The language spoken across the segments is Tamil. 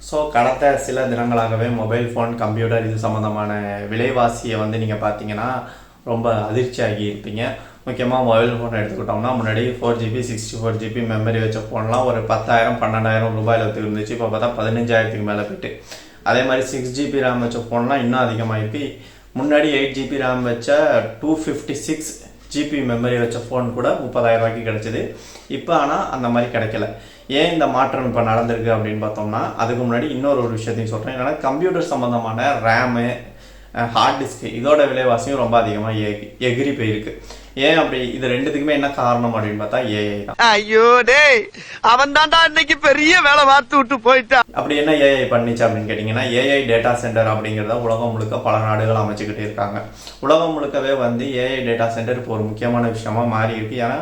ஸோ கடந்த சில தினங்களாகவே மொபைல் ஃபோன் கம்ப்யூட்டர் இது சம்மந்தமான விலைவாசியை வந்து நீங்கள் பார்த்தீங்கன்னா ரொம்ப அதிர்ச்சியாகி இருப்பீங்க. முக்கியமாக மொபைல் ஃபோன் எடுத்துக்கிட்டோம்னா முன்னாடி 4GB 64GB மெமரி வச்ச ஃபோன்லாம் ஒரு 10,000 12,000 ரூபாயில் இருந்துச்சு. இப்போ பார்த்தா 15,000க்கு மேலே போயிட்டு. அதே மாதிரி 6GB ரேம் வச்ச ஃபோன்லாம் இன்னும் அதிகமாக இருக்குது. முன்னாடி 8GB ரேம் வச்ச 256GB மெமரி வச்ச ஃபோன் கூட 30,000 ரூபாய்க்கு கிடச்சிது. இப்போ ஆனால் அந்த மாதிரி கிடைக்கல. ஏன் இந்த மாற்றம் இப்போ நடந்திருக்கு அப்படின்னு பார்த்தோம்னா, அதுக்கு முன்னாடி இன்னொரு விஷயத்தையும் சொல்கிறேன். என்னன்னா கம்ப்யூட்டர் சம்மந்தமான ரேமு, ஹார்ட் டிஸ்க்கு இதோட விலைவாசியும் ரொம்ப அதிகமாக எகிரி போயிருக்கு. ஏன் அப்படி? இது ரெண்டுத்துக்குமே என்ன காரணம் அப்படின்னு பார்த்தா ஏஐ தான். ஐயோ டேய், அவன் தான்டா இன்னைக்கு பெரிய வேலை பார்த்து விட்டு போயிட்டான். அப்படி என்ன ஏஐ பண்ணிச்சு அப்படின்னு கேட்டிங்கன்னா, ஏஐ டேட்டா சென்டர் அப்படிங்கிறத உலகம் முழுக்க பல நாடுகள் அமைச்சுக்கிட்டே இருக்காங்க. உலகம் முழுக்கவே வந்து ஏஐ டேட்டா சென்டர் இப்போ ஒரு முக்கியமான விஷயமா மாறி இருக்கு. ஏன்னா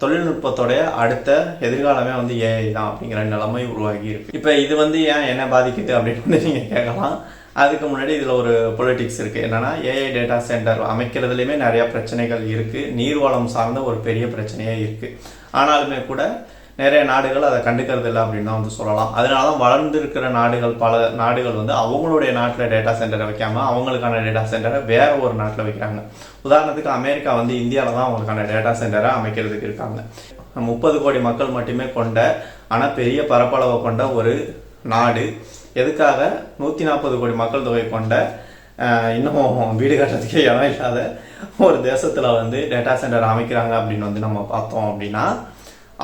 தொழில்நுட்பத்தோடைய அடுத்த எதிர்காலமே வந்து ஏஐ தான் அப்படிங்கிற நிலைமை உருவாகி இருக்கு. இப்போ இது வந்து ஏன் என்ன பாதிக்குது அப்படின்னு வந்து நீங்கள் கேட்கலாம். அதுக்கு முன்னாடி இதில் ஒரு பொலிட்டிக்ஸ் இருக்குது. என்னென்னா ஏஐ டேட்டா சென்டர் அமைக்கிறதுலையுமே நிறையா பிரச்சனைகள் இருக்குது. நீர்வளம் சார்ந்த ஒரு பெரிய பிரச்சனையே இருக்குது. ஆனாலுமே கூட நிறைய நாடுகள் அதை கண்டுக்கிறது இல்லை அப்படின்னு தான் வந்து சொல்லலாம். அதனால தான் வளர்ந்துருக்கிற நாடுகள், பல நாடுகள் வந்து அவங்களுடைய நாட்டில் டேட்டா சென்டரை வைக்காமல் அவங்களுக்கான டேட்டா சென்டரை வேற ஒரு நாட்டில் வைக்கிறாங்க. உதாரணத்துக்கு அமெரிக்கா வந்து இந்தியாவில் தான் அவங்களுக்கான டேட்டா சென்டரை அமைக்கிறதுக்கு இருக்காங்க. 30 கோடி மக்கள் மட்டுமே கொண்ட ஆனால் பெரிய பரப்பளவை கொண்ட ஒரு நாடு எதுக்காக 140 கோடி மக்கள் தொகை கொண்ட இன்னும் வீடு கட்டுறதுக்கே இடம் இல்லாத ஒரு தேசத்தில் வந்து டேட்டா சென்டர் அமைக்கிறாங்க அப்படின்னு வந்து நம்ம பார்த்தோம் அப்படின்னா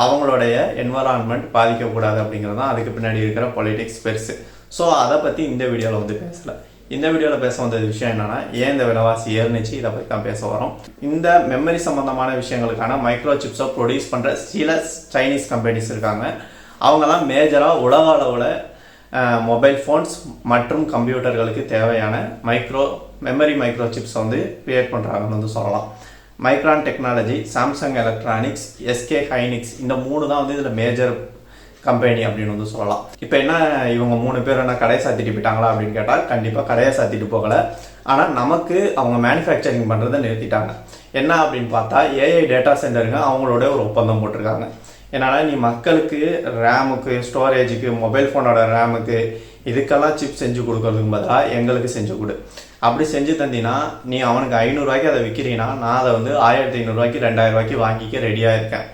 அவங்களுடைய என்வரான்மெண்ட் பாதிக்கக்கூடாது அப்படிங்கிறது தான் அதுக்கு பின்னாடி இருக்கிற பொலிட்டிக்ஸ் பெருசு. ஸோ அதை பற்றி இந்த வீடியோவில் வந்து பேசலை. இந்த வீடியோவில் பேச வந்த விஷயம் என்னென்னா, ஏன் இந்த விலைவாசி ஏறுனுச்சு, இதை பற்றி தான் பேச வரோம். இந்த மெமரி சம்மந்தமான விஷயங்களுக்கான மைக்ரோ சிப்ஸை ப்ரொடியூஸ் பண்ணுற சில சைனீஸ் கம்பெனிஸ் இருக்காங்க. அவங்க தான் மேஜராக உலக அளவில் மொபைல் ஃபோன்ஸ் மற்றும் கம்ப்யூட்டர்களுக்கு தேவையான மெமரி மைக்ரோ சிப்ஸை வந்து கிரியேட் பண்ணுறாங்கன்னு வந்து சொல்லலாம். Micron technology, Samsung electronics, SK Hynix இந்த 3 தான் வந்து இதில் மேஜர் கம்பெனி அப்படின்னு வந்து சொல்லலாம். இப்போ என்ன இவங்க 3 பேர் என்ன கடையை சாத்திட்டு போயிட்டாங்களா அப்படின்னு கேட்டால் கண்டிப்பாக கடையை சாத்திட்டு போகலை. ஆனால் நமக்கு அவங்க மேனுஃபேக்சரிங் பண்ணுறதை நிறுத்திட்டாங்க. என்ன அப்படின்னு பார்த்தா ஏஐ டேட்டா சென்டருங்க அவங்களோட ஒரு ஒப்பந்தம் போட்டிருக்காங்க. என்னன்னா, நீ மக்களுக்கு ரேமுக்கு, ஸ்டோரேஜுக்கு, மொபைல் ஃபோனோட ரேமுக்கு இதுக்கெல்லாம் சிப் செஞ்சு கொடுக்கறதுக்கு பதிலாக எங்களுக்கு செஞ்சு கொடு. அப்படி செஞ்சு தந்தினா நீ அவனுக்கு 500 ரூபாய்க்கு அதை விற்கிறீன்னா நான் அதை வந்து 1500 ரூபாய்க்கு 2000 ரூபாய்க்கு வாங்கிக்க ரெடியாக இருக்கேன்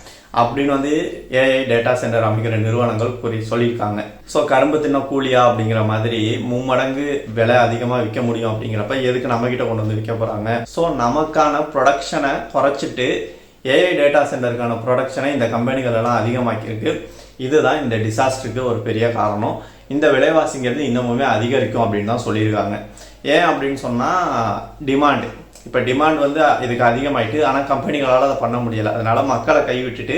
அப்படின்னு வந்து ஏஐ டேட்டா சென்டர் அமைக்கிற நிறுவனங்கள் சொல்லியிருக்காங்க. ஸோ கரும்பு தின்ன கூலியா அப்படிங்கிற மாதிரி 3 மடங்கு விலை அதிகமாக விற்க முடியும் அப்படிங்கிறப்ப எதுக்கு நம்மக்கிட்ட கொண்டு வந்து விற்க போகிறாங்க? ஸோ நமக்கான ப்ரொடக்ஷனை குறைச்சிட்டு ஏஐ டேட்டா சென்டருக்கான ப்ரொடக்ஷனை இந்த கம்பெனிகள் எல்லாம் அதிகமாக்கியிருக்கு. இதுதான் இந்த டிசாஸ்டருக்கு ஒரு பெரிய காரணம். இந்த விலைவாசிங்கிறது இன்னமுமே அதிகரிக்கும் அப்படின்னு தான் சொல்லியிருக்காங்க. ஏன் அப்படின்னு சொன்னால் டிமாண்டு. இப்போ டிமாண்ட் வந்து இதுக்கு அதிகமாயிட்டு, ஆனால் கம்பெனிகளால் அதை பண்ண முடியலை. அதனால மக்களை கைவிட்டுட்டு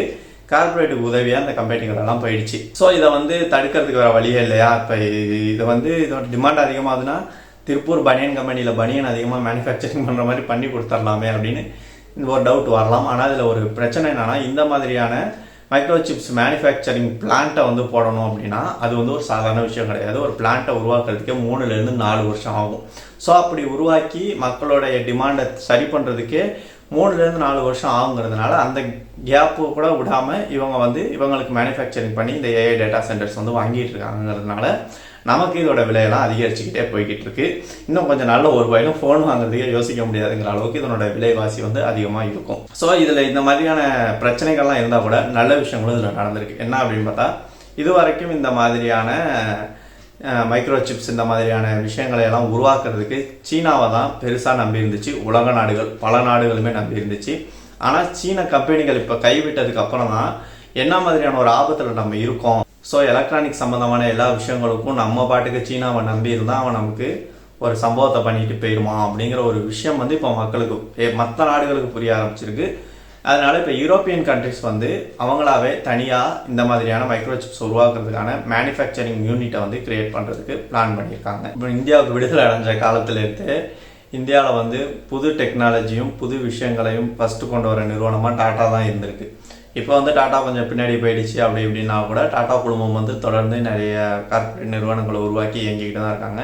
கார்பரேட்டுக்கு உதவியாக இந்த கம்பெனிகள் எல்லாம் போயிடுச்சு. ஸோ இதை வந்து தடுக்கிறதுக்கு வேறு வழியே இல்லையா? இப்போ இது வந்து இதோட டிமாண்ட் அதிகமாகுதுன்னா திருப்பூர் பனியன் கம்பெனியில் பனியன் அதிகமாக மேனுஃபேக்சரிங் பண்ணுற மாதிரி பண்ணி கொடுத்துடலாமே அப்படின்னு ஒரு டவுட் வரலாம். ஆனால் இதில் ஒரு பிரச்சனை என்னென்னா, இந்த மாதிரியான மைக்ரோசிப்ஸ் மேனுஃபேக்சரிங் பிளான்ட்டை வந்து போடணும் அப்படின்னா அது வந்து ஒரு சாதாரண விஷயம் கிடையாது. ஒரு பிளான்ட்டை உருவாக்குறதுக்கே 3 to 4 வருஷம் ஆகும். ஸோ அப்படி உருவாக்கி மக்களுடைய டிமாண்டை சரி பண்ணுறதுக்கே 3 to 4 வருஷம் ஆகுங்கிறதுனால அந்த கேப்பு கூட விடாமல் இவங்க வந்து இவங்களுக்கு மேனுஃபேக்சரிங் பண்ணி இந்த ஏஐ டேட்டா சென்டர்ஸ் வந்து வாங்கிட்டு இருக்காங்கிறதுனால நமக்கு இதோட விலையெல்லாம் அதிகரிச்சுக்கிட்டே போய்கிட்டு இருக்கு. இன்னும் கொஞ்சம் நல்ல ஒரு ரூபாயிலும் ஃபோன் வாங்குறதுக்கே யோசிக்க முடியாதுங்கிற அளவுக்கு இதனோட விலைவாசி வந்து அதிகமாக இருக்கும். ஸோ இதில் இந்த மாதிரியான பிரச்சனைகள்லாம் இருந்தால் கூட நல்ல விஷயங்களும் இதில் நடந்திருக்கு. என்ன அப்படின்னு பார்த்தா, இது வரைக்கும் இந்த மாதிரியான மைக்ரோ சிப்ஸ் இந்த மாதிரியான விஷயங்களை எல்லாம் உருவாக்குறதுக்கு சீனாவை தான் பெருசாக நம்பி இருந்துச்சு. உலக நாடுகள் பல நாடுகளுமே நம்பி இருந்துச்சு. ஆனால் சீன கம்பெனிகள் இப்போ கைவிட்டதுக்கு அப்புறம் தான் என்ன மாதிரியான ஒரு ஆபத்தில் நம்ம இருக்கோம். ஸோ எலக்ட்ரானிக் சம்மந்தமான எல்லா விஷயங்களுக்கும் நம்ம பாட்டுக்கு சீனாவை நம்பி இருந்தால் அவன் நமக்கு ஒரு சம்பவத்தை பண்ணிட்டு போயிடுமா அப்படிங்கிற ஒரு விஷயம் வந்து இப்போ மக்களுக்கு மற்ற நாடுகளுக்கு புரிய ஆரம்பிச்சிருக்கு. அதனால இப்போ யூரோப்பியன் கண்ட்ரிஸ் வந்து அவங்களாவே தனியாக இந்த மாதிரியான மைக்ரோசிப்ஸ் உருவாக்குறதுக்கான மேனுஃபேக்சரிங் யூனிட்டை வந்து கிரியேட் பண்ணுறதுக்கு பிளான் பண்ணியிருக்காங்க. இப்போ இந்தியாவுக்கு விடுதலை அடைஞ்ச காலத்திலேருந்து இந்தியாவில் வந்து புது டெக்னாலஜியும் புது விஷயங்களையும் ஃபஸ்ட்டு கொண்டு வர நிறுவனமாக டாட்டா தான் இருந்திருக்கு. இப்போ வந்து டாட்டா கொஞ்சம் பின்னாடி போயிடுச்சு அப்படி இப்படின்னா கூட டாட்டா குழுமம் வந்து தொடர்ந்து நிறைய கார்பரேட் நிறுவனங்களை உருவாக்கி இயங்கிக்கிட்டு தான் இருக்காங்க.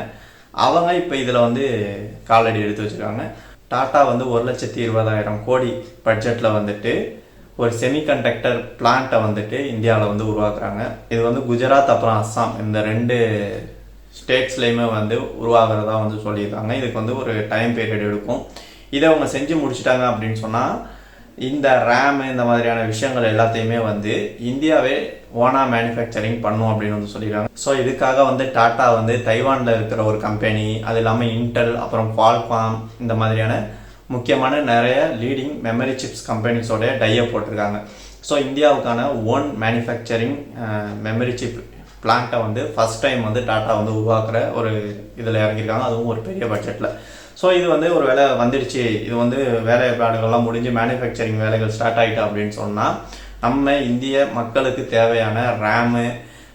அவங்க இப்போ இதில் வந்து காலடி எடுத்து வச்சுருக்காங்க. டாட்டா வந்து 1,20,000 கோடி பட்ஜெட்டில் வந்துட்டு ஒரு செமிகண்டக்டர் பிளான்ட்டை வந்துட்டு இந்தியாவில் வந்து உருவாக்குறாங்க. இது வந்து குஜராத் அப்புறம் அஸ்ஸாம் இந்த 2 ஸ்டேட்ஸ்லேயுமே வந்து உருவாகிறதா வந்து சொல்லியிருக்காங்க. இதுக்கு வந்து ஒரு டைம் பீரியட் எடுக்கும். இதை அவங்க செஞ்சு முடிச்சிட்டாங்க அப்படின்னு சொன்னால் இந்த ரேமு இந்த மாதிரியான விஷயங்கள் எல்லாத்தையுமே வந்து இந்தியாவே ஓனாக மேனுஃபேக்சரிங் பண்ணும் அப்படின்னு வந்து சொல்லியிருக்காங்க. ஸோ இதுக்காக வந்து டாட்டா வந்து தைவானில் இருக்கிற ஒரு கம்பெனி, அது இல்லாமல் இன்டெல், அப்புறம் குவால்காம், இந்த மாதிரியான முக்கியமான நிறைய லீடிங் மெமரி சிப்ஸ் கம்பெனிஸோடைய டையை போட்டிருக்காங்க. ஸோ இந்தியாவுக்கான ஓன் மேனுஃபேக்சரிங் மெமரி சிப் பிளான்ட்டை வந்து ஃபர்ஸ்ட் டைம் வந்து டாட்டா வந்து உருவாக்குற ஒரு இதில் இறங்கியிருக்காங்க, அதுவும் ஒரு பெரிய பட்ஜெட்டில். ஸோ இது வந்து ஒரு வேலை வந்துடுச்சு, இது வந்து வேலைப்பாடுகள்லாம் முடிஞ்சு மேனுஃபேக்சரிங் வேலைகள் ஸ்டார்ட் ஆகிட்டா அப்படின்னு சொன்னால் நம்ம இந்திய மக்களுக்கு தேவையான ரேமு,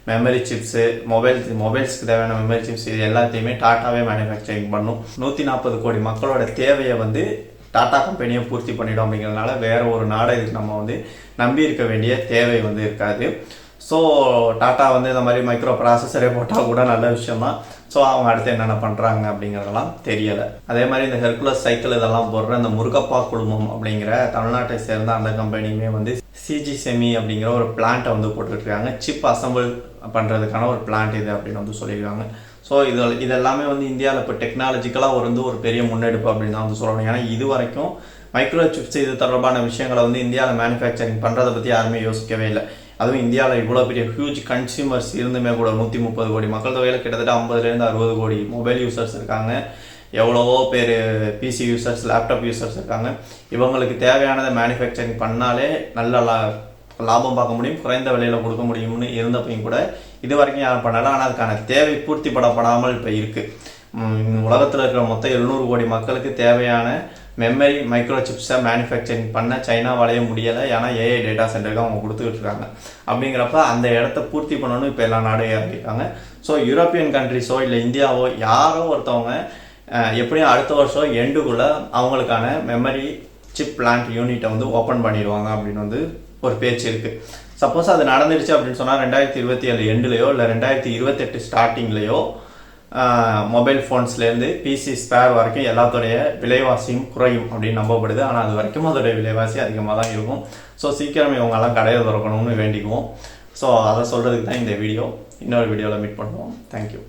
மெமரி சிப்ஸு, மொபைல்ஸ்க்கு தேவையான மெமரி சிப்ஸ் இது எல்லாத்தையுமே டாட்டாவே மேனுஃபேக்சரிங் பண்ணும். 140 கோடி மக்களோட தேவையை வந்து டாடா கம்பெனியை பூர்த்தி பண்ணிடும். அப்படிங்கிறதுனால வேற ஒரு நாடை இதுக்கு நம்ம வந்து நம்பி இருக்க வேண்டிய தேவை வந்து இருக்காது. ஸோ டாட்டா வந்து இந்த மாதிரி மைக்ரோ ப்ராசஸரே போட்டால் கூட நல்ல விஷயம் தான். ஸோ அவங்க அடுத்து என்னென்ன பண்ணுறாங்க அப்படிங்கிறதெல்லாம் தெரியலை. அதே மாதிரி இந்த ஹெர்குலஸ் சைக்கிள் இதெல்லாம் போடுற இந்த முருகப்பா குழுமம் அப்படிங்கிற தமிழ்நாட்டை சேர்ந்த அந்த கம்பெனியுமே வந்து சிஜி செமி அப்படிங்கிற ஒரு பிளான்ட்டை வந்து போட்டுட்ருக்காங்க. சிப் அசம்பிள் பண்ணுறதுக்கான ஒரு பிளான்ட் இது அப்படின்னு வந்து சொல்லியிருக்காங்க. ஸோ இதெல்லாமே வந்து இந்தியாவில் இப்போ டெக்னாலஜிக்கலாக ஒரு பெரிய முன்னெடுப்பு அப்படின்னு தான் வந்து சொல்லணும். ஏன்னா இது வரைக்கும் மைக்ரோ சிப்ஸ் இது தொடர்பான விஷயங்களை வந்து இந்தியாவில் மேனுஃபேக்சரிங் பண்ணுறதை பற்றி யாருமே யோசிக்கவே இல்லை. அதுவும் இந்தியாவில் இவ்வளோ பெரிய ஹியூஜ் கன்சியூமர்ஸ் இருந்துமே கூட 130 கோடி மக்கள் தொகையில் கிட்டத்தட்ட 50லேருந்து 60 கோடி மொபைல் யூசர்ஸ் இருக்காங்க. எவ்வளவோ பேர் பிசி யூசர்ஸ், லேப்டாப் யூசர்ஸ் இருக்காங்க. இவங்களுக்கு தேவையானதை மேனுஃபேக்சரிங் பண்ணாலே நல்ல லாபம் பார்க்க முடியும், குறைந்த விலையில் கொடுக்க முடியும்னு இருந்தப்பையும் கூட இது வரைக்கும் யாரும் பண்ணலை. ஆனால் அதுக்கான தேவை பூர்த்தி படப்படாமல் இப்போ இருக்குது. உலகத்தில் இருக்கிற மொத்தம் 700 கோடி மக்களுக்கு தேவையான மெமரி மைக்ரோ சிப்ஸை மேனுஃபேக்சரிங் பண்ண சைனாவாலேயே முடியலை. ஏன்னா ஏஐ டேட்டா சென்டருக்கு அவங்க கொடுத்துக்கிட்டு இருக்காங்க. அப்படிங்கிறப்ப அந்த இடத்த பூர்த்தி பண்ணணும் இப்போ எல்லா நாடும் இறங்கியிருக்காங்க. ஸோ யூரோப்பியன் கண்ட்ரிஸோ இல்லை இந்தியாவோ யாரோ ஒருத்தவங்க எப்படியும் அடுத்த வருஷம் எண்டுக்குள்ளே அவங்களுக்கான மெமரி சிப் பிளான்ட் யூனிட்டை வந்து ஓப்பன் பண்ணிடுவாங்க அப்படின்னு வந்து ஒரு பேச்சு இருக்குது. சப்போஸ் அது நடந்துடுச்சு அப்படின்னு சொன்னால் 2027 எண்டுலையோ இல்லை 2028 ஸ்டார்டிங்லேயோ மொபைல் ஃபோன்ஸ்லேருந்து பிசி ஸ்பேர் வரைக்கும் எல்லாத்தோடைய விலைவாசியும் குறையும் அப்படின்னு நம்பப்படுது. ஆனால் அது வரைக்கும் அதோடைய விலைவாசி அதிகமாக தான் இருக்கும். ஸோ சீக்கிரம் இவங்கெல்லாம் கடையை திறக்கணும்னு வேண்டிக்குவோம். ஸோ அதை சொல்கிறதுக்கு தான் இந்த வீடியோ. இன்னொரு வீடியோவில் மீட் பண்ணுவோம். தேங்க்யூ.